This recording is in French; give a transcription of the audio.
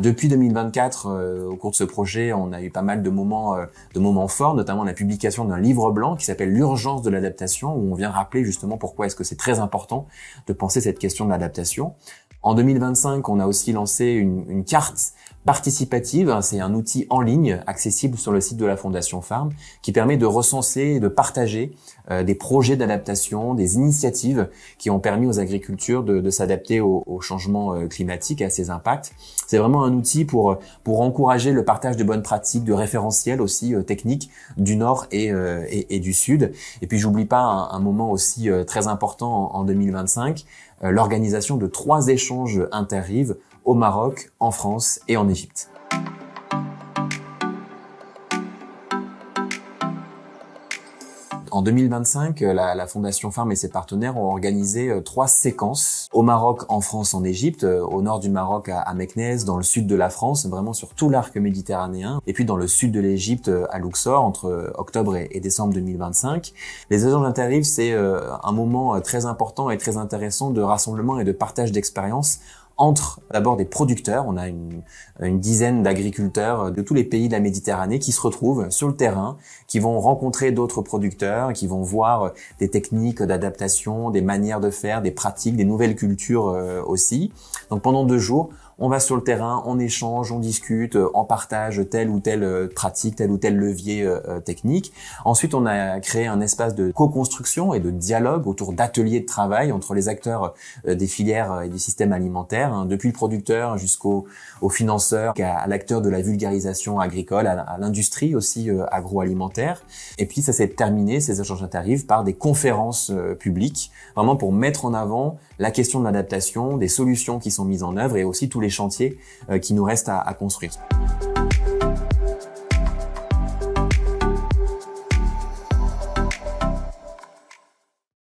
Depuis 2024, au cours de ce projet, on a eu pas mal de moments forts, notamment la publication d'un livre blanc qui s'appelle L'urgence de l'adaptation, où on vient rappeler justement pourquoi est-ce que c'est très important de penser cette question de l'adaptation. En 2025, on a aussi lancé une carte participative. C'est un outil en ligne accessible sur le site de la Fondation Farm qui permet de recenser et de partager des projets d'adaptation, des initiatives qui ont permis aux agricultures de s'adapter au changement climatique et à ses impacts. C'est vraiment un outil pour encourager le partage de bonnes pratiques, de référentiels aussi techniques du Nord et du Sud. Et puis j'oublie pas un moment aussi très important en 2025, l'organisation de 3 échanges inter-rives au Maroc, en France et en Égypte. En 2025, la Fondation Farm et ses partenaires ont organisé 3 séquences au Maroc, en France, en Égypte, au nord du Maroc à Meknès, dans le sud de la France, vraiment sur tout l'arc méditerranéen, et puis dans le sud de l'Égypte à Luxor, entre octobre et décembre 2025. Les échanges inter-rives, c'est un moment très important et très intéressant de rassemblement et de partage d'expériences entre d'abord des producteurs. On a une dizaine d'agriculteurs de tous les pays de la Méditerranée qui se retrouvent sur le terrain, qui vont rencontrer d'autres producteurs, qui vont voir des techniques d'adaptation, des manières de faire, des pratiques, des nouvelles cultures aussi. Donc pendant 2 jours, on va sur le terrain, on échange, on discute, on partage telle ou telle pratique, tel ou tel levier technique. Ensuite, on a créé un espace de co-construction et de dialogue autour d'ateliers de travail entre les acteurs des filières et du système alimentaire, depuis le producteur jusqu'au financeur, à l'acteur de la vulgarisation agricole, à l'industrie aussi agroalimentaire. Et puis ça s'est terminé, ces échanges interrives, par des conférences publiques, vraiment pour mettre en avant la question de l'adaptation, des solutions qui sont mises en œuvre et aussi tous les chantiers qui nous restent à construire.